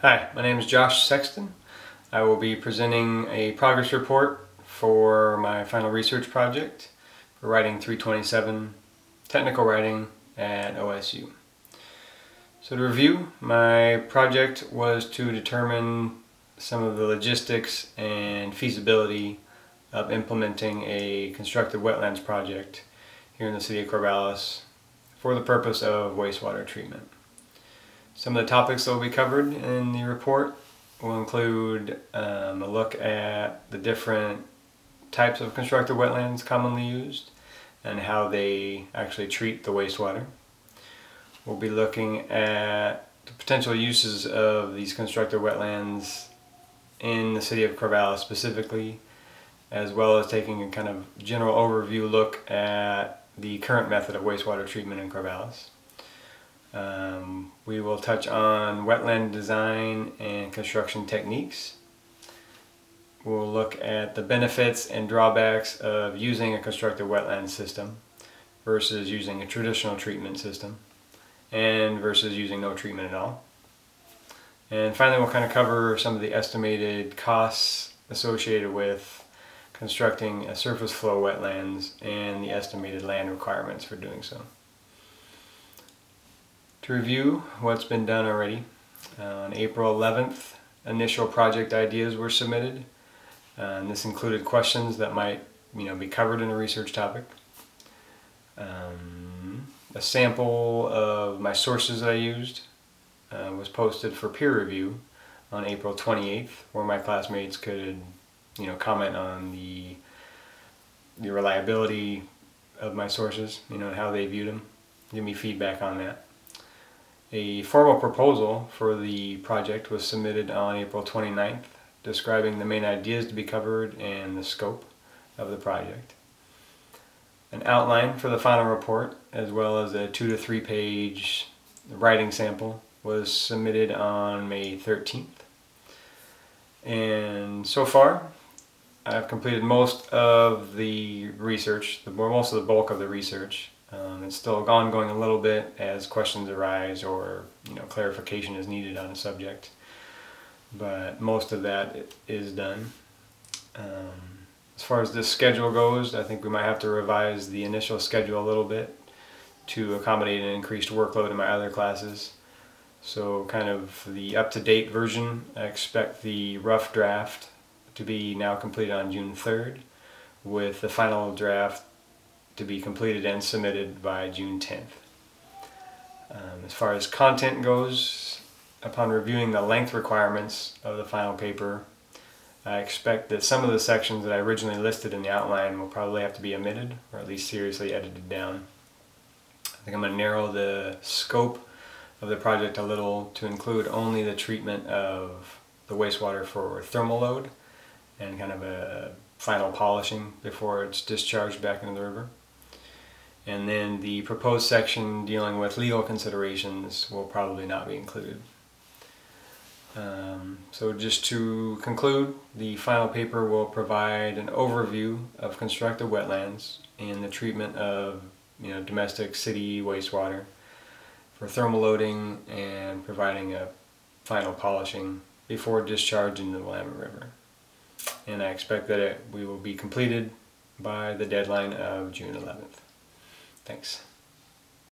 Hi, my name is Josh Sexton. I will be presenting a progress report for my final research project for Writing 327 Technical Writing at OSU. So to review, my project was to determine some of the logistics and feasibility of implementing a constructed wetlands project here in the city of Corvallis for the purpose of wastewater treatment. Some of the topics that will be covered in the report will include a look at the different types of constructed wetlands commonly used and how they actually treat the wastewater. We'll be looking at the potential uses of these constructed wetlands in the city of Corvallis specifically, as well as taking a kind of general overview look at the current method of wastewater treatment in Corvallis. We will touch on wetland design and construction techniques. We'll look at the benefits and drawbacks of using a constructed wetland system versus using a traditional treatment system, and versus using no treatment at all. And finally, we'll kind of cover some of the estimated costs associated with constructing a surface flow wetlands and the estimated land requirements for doing so. To review what's been done already, on April 11th, initial project ideas were submitted. And this included questions that might be covered in a research topic. A sample of my sources that I used was posted for peer review on April 28th, where my classmates could comment on the reliability of my sources, and how they viewed them, give me feedback on that. A formal proposal for the project was submitted on April 29th, describing the main ideas to be covered and the scope of the project. An outline for the final report, as well as a 2 to 3 page writing sample, was submitted on May 13th. And so far, I've completed most of the research, most of the bulk of the research. It's still ongoing a little bit as questions arise or clarification is needed on a subject, but most of that is done. As far as this schedule goes, I think we might have to revise the initial schedule a little bit to accommodate an increased workload in my other classes. So kind of the up-to-date version, I expect the rough draft to be now completed on June 3rd, with the final draft to be completed and submitted by June 10th. As far as content goes, upon reviewing the length requirements of the final paper, I expect that some of the sections that I originally listed in the outline will probably have to be omitted, or at least seriously edited down. I think I'm going to narrow the scope of the project a little to include only the treatment of the wastewater for thermal load and kind of a final polishing before it's discharged back into the river. And then the proposed section dealing with legal considerations will probably not be included. So just to conclude, the final paper will provide an overview of constructed wetlands and the treatment of domestic city wastewater for thermal loading and providing a final polishing before discharge into the Willamette River. And I expect that we will be completed by the deadline of June 11th. Thanks.